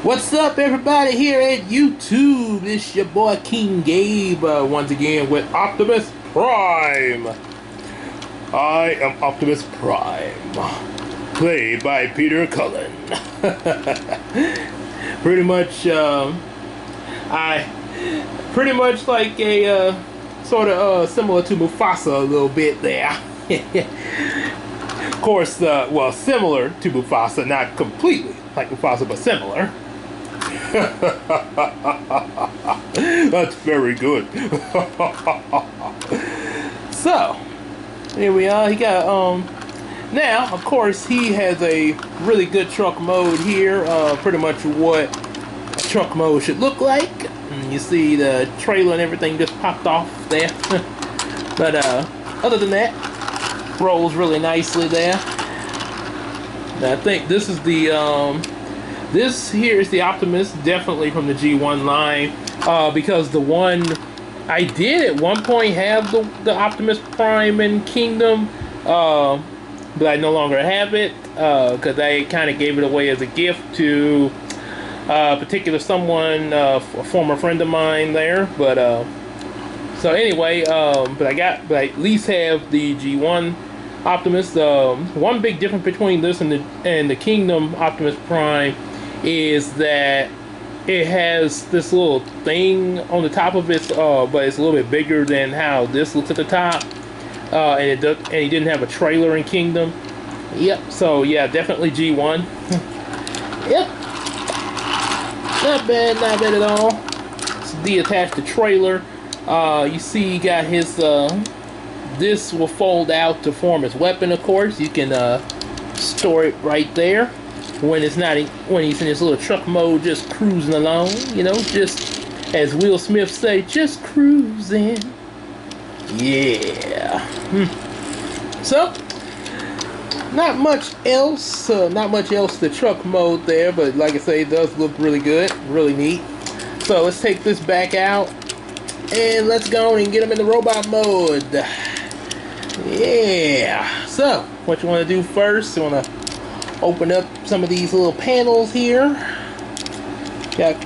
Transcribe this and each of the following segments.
What's up, everybody, here at YouTube? It's your boy King Gabe once again with Optimus Prime. I am Optimus Prime, played by Peter Cullen. Pretty much, pretty much like a sort of similar to Mufasa a little bit there. Of course, well, similar to Mufasa, not completely like Mufasa, but similar. That's very good. So here we are. He got now of course he has a really good truck mode here, pretty much what a truck mode should look like. And you see the trailer and everything just popped off there. But other than that, rolls really nicely there. Now, I think this is the this here is the Optimus, definitely from the G1 line, because the one I did at one point have the Optimus Prime and Kingdom, but I no longer have it because I kind of gave it away as a gift to a particular someone, a former friend of mine there. But so anyway, but I at least have the G1 Optimus. One big difference between this and the Kingdom Optimus Prime is that it has this little thing on the top of it, but it's a little bit bigger than how this looks at the top. And he didn't have a trailer in Kingdom. Yep. So yeah, definitely G1. Yep. Not bad at all. It's detached the trailer. You see, he got his. This will fold out to form his weapon. Of course, you can store it right there. When he's in his little truck mode, just cruising along, you know, just as Will Smith say, just cruising. Yeah. So, not much else the truck mode there, but like I say, it does look really good, really neat. So let's take this back out and let's go and get him in the robot mode. Yeah. So, what you want to do first? You want to open up some of these little panels here. Got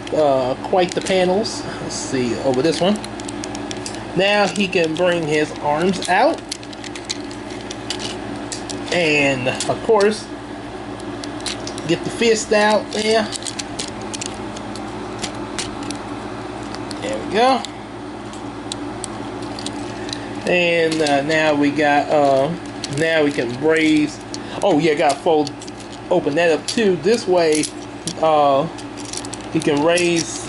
quite the panels. Let's see, over this one. Now he can bring his arms out. And, of course, get the fist out there. There we go. And now we got, now we can raise. Oh yeah, gotta open that up too. This way, he can raise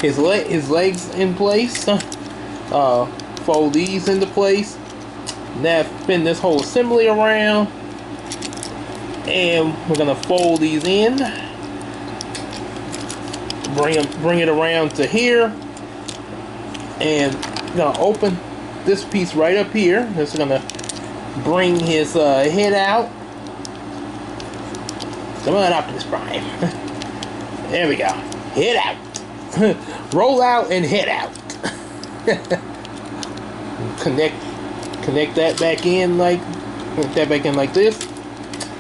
his legs in place. Fold these into place. Now spin this whole assembly around, and we're gonna fold these in. Bring it around to here, and gonna open this piece right up here. This is gonna bring his head out. Come on, Optimus Prime. There we go. Head out. Roll out and head out. Connect that back in like this.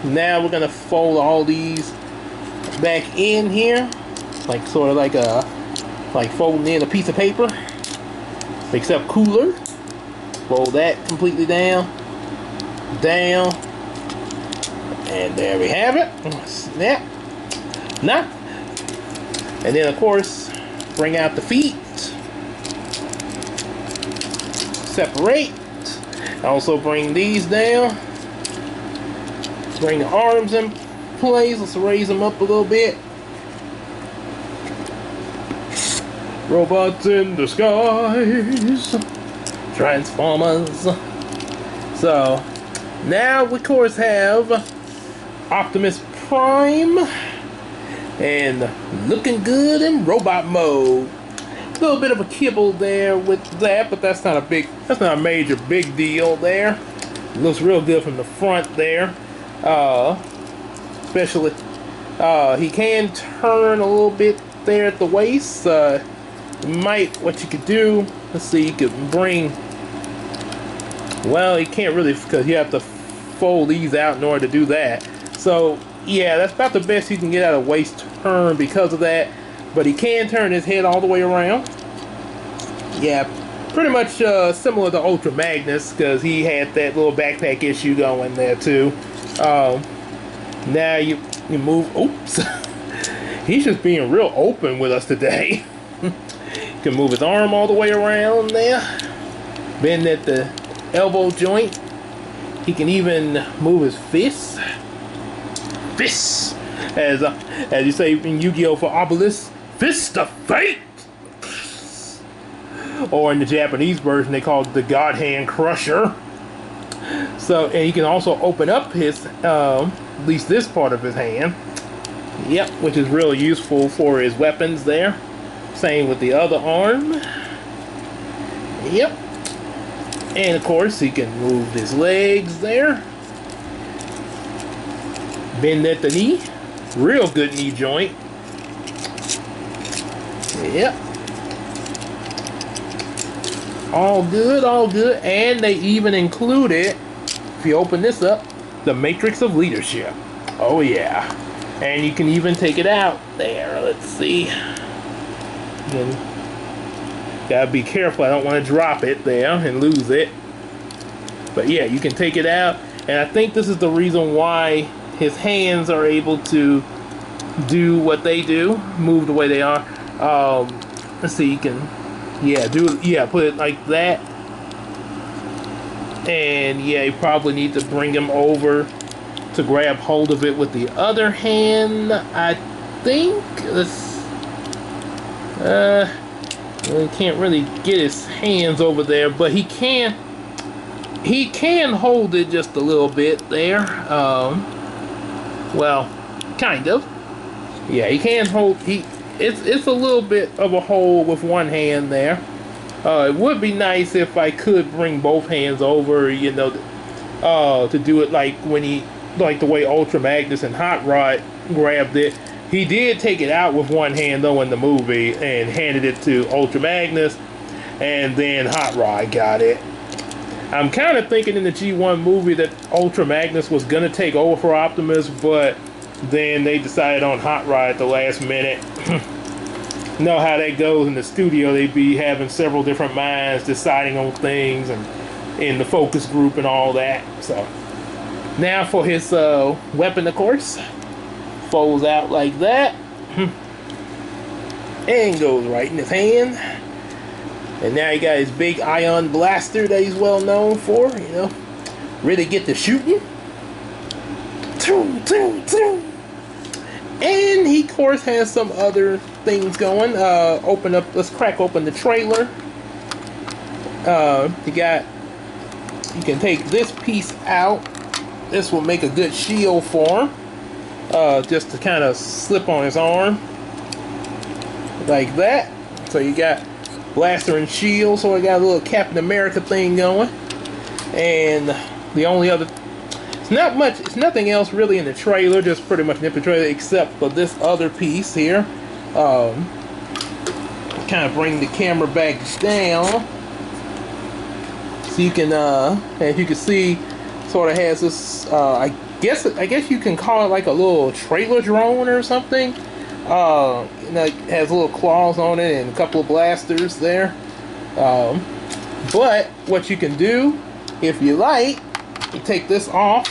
Now we're gonna fold all these back in here, like sort of like folding in a piece of paper, except cooler. Fold that completely down, and there we have it. Snap. Now, and then of course, bring out the feet. Separate. Also bring these down. Bring the arms in place. Let's raise them up a little bit. Robots in disguise. Transformers. So now we of course have Optimus Prime, and looking good in robot mode. A little bit of a kibble there with that, but that's not a major big deal there. It looks real good from the front there. Especially he can turn a little bit there at the waist. What you could do, let's see, you could bring, well, you can't really, because you have to fold these out in order to do that. So yeah, that's about the best he can get out of waist turn because of that. But he can turn his head all the way around. Yeah, pretty much similar to Ultra Magnus, because he had that little backpack issue going there too. Now you move. Oops. He's just being real open with us today. You can move his arm all the way around there. Bend at the elbow joint. He can even move his fists. Fists! As you say in Yu-Gi-Oh! For Obelisk, Fist of Fate! Or in the Japanese version, they call it the God Hand Crusher. So, and he can also open up his, at least this part of his hand. Yep, which is really useful for his weapons there. Same with the other arm. Yep. And of course, he can move his legs there. Bend at the knee. Real good knee joint. Yep. All good, all good. And they even included, if you open this up, the Matrix of Leadership. Oh yeah. And you can even take it out there. Let's see. Gotta be careful. I don't want to drop it there and lose it. But yeah, you can take it out. And I think this is the reason why his hands are able to do what they do, move the way they are. Let's see, you can, put it like that. And yeah, you probably need to bring him over to grab hold of it with the other hand, I think. He can't really get his hands over there, but he can hold it just a little bit there. Well, kind of. Yeah, he can hold. It's a little bit of a hold with one hand there. It would be nice if I could bring both hands over, you know, to do it like the way Ultra Magnus and Hot Rod grabbed it. He did take it out with one hand though in the movie and handed it to Ultra Magnus, and then Hot Rod got it. I'm kind of thinking in the G1 movie that Ultra Magnus was gonna take over for Optimus, but then they decided on Hot Rod at the last minute. You know how that goes in the studio. They be having several different minds deciding on things, and in the focus group and all that. So now for his weapon, of course, folds out like that and goes right in his hand. And now he got his big ion blaster that he's well known for, you know, really get to shooting. And he, of course, has some other things going. Let's crack open the trailer. You can take this piece out. This will make a good shield for him. Just to kind of slip on his arm. Like that. So you got blaster and shield. So I got a little Captain America thing going. And the only other... It's nothing else really in the trailer, just pretty much in the trailer except for this other piece here. Kind of bring the camera back down so you can, as you can see, sort of has this. I guess you can call it like a little trailer drone or something. It has little claws on it and a couple of blasters there. But what you can do, if you like, you take this off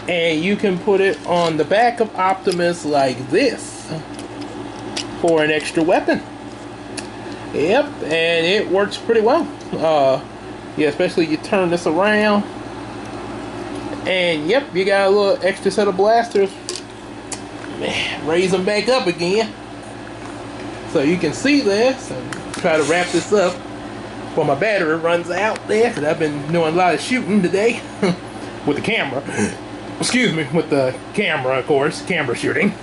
and you can put it on the back of Optimus like this for an extra weapon. Yep, and it works pretty well. Yeah, especially you turn this around and yep, you got a little extra set of blasters. Raise them back up again so you can see this, and try to wrap this up before my battery runs out there, because I've been doing a lot of shooting today with the camera. Excuse me, with the camera, of course, camera shooting.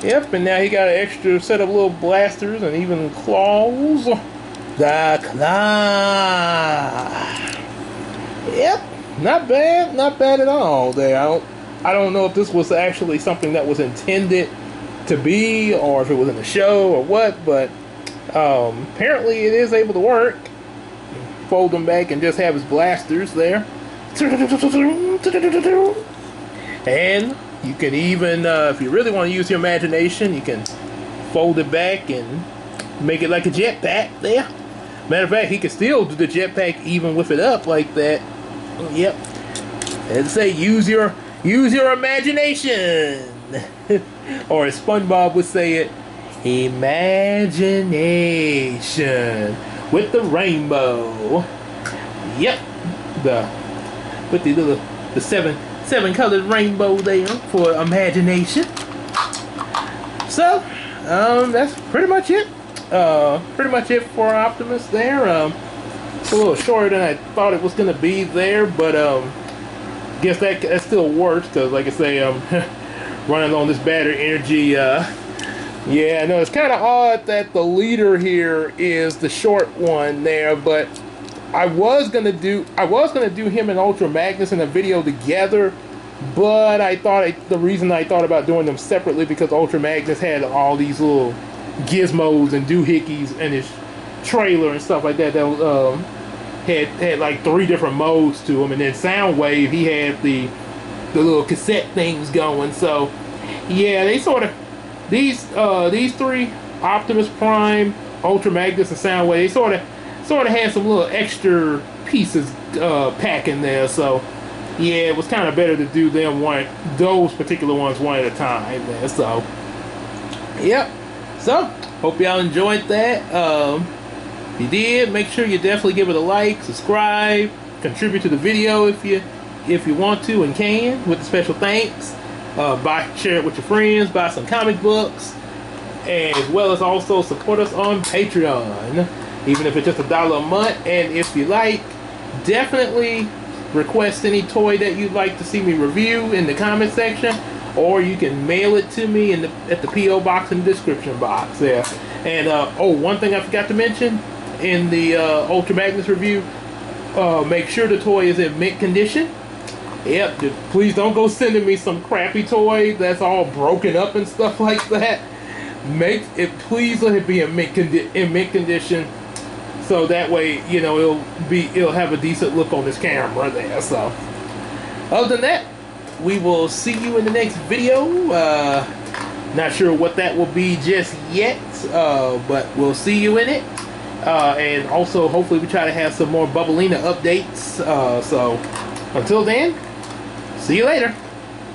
Yep, and now he got an extra set of little blasters and even claws. The claw. Yep, not bad at all there. I don't know if this was actually something that was intended to be, or if it was in the show or what, but apparently it is able to work. Fold them back and just have his blasters there. And you can even, if you really want to use your imagination, you can fold it back and make it like a jetpack there. Matter of fact, he can still do the jetpack even with it up like that. Yep. And say, use your imagination. Or as SpongeBob would say it, imagination with the rainbow. Yep. With the seven colored rainbow there for imagination. So, that's pretty much it. Pretty much it for Optimus there. It's a little shorter than I thought it was gonna be there, but guess that still works because, like I say, running on this battery energy. Yeah, I know it's kind of odd that the leader here is the short one there, but I was gonna do him and Ultra Magnus in a video together, but I thought the reason I thought about doing them separately because Ultra Magnus had all these little gizmos and doohickeys in his trailer and stuff like that that had like 3 different modes to him, and then Soundwave he had the little cassette things going. So yeah, they sort of these 3, Optimus Prime, Ultra Magnus, and Soundwave, they sort of had some little extra pieces packed in there. So yeah, it was kind of better to do those particular ones one at a time there. So yep. So hope y'all enjoyed that. If you did, make sure you definitely give it a like, subscribe, contribute to the video if you want to and can, with a special thanks. Share it with your friends, buy some comic books, as well as also support us on Patreon, even if it's just $1 a month. And if you like, definitely request any toy that you'd like to see me review in the comment section, or you can mail it to me at the P.O. box in the description box there. And one thing I forgot to mention in the Ultra Magnus review, make sure the toy is in mint condition. Yep, please don't go sending me some crappy toy that's all broken up and stuff like that. Please let it be in mint condition, so that way, you know, it'll have a decent look on this camera there. So other than that, we will see you in the next video. Not sure what that will be just yet, but we'll see you in it. And also, hopefully we try to have some more Bubblina updates. So until then, see you later.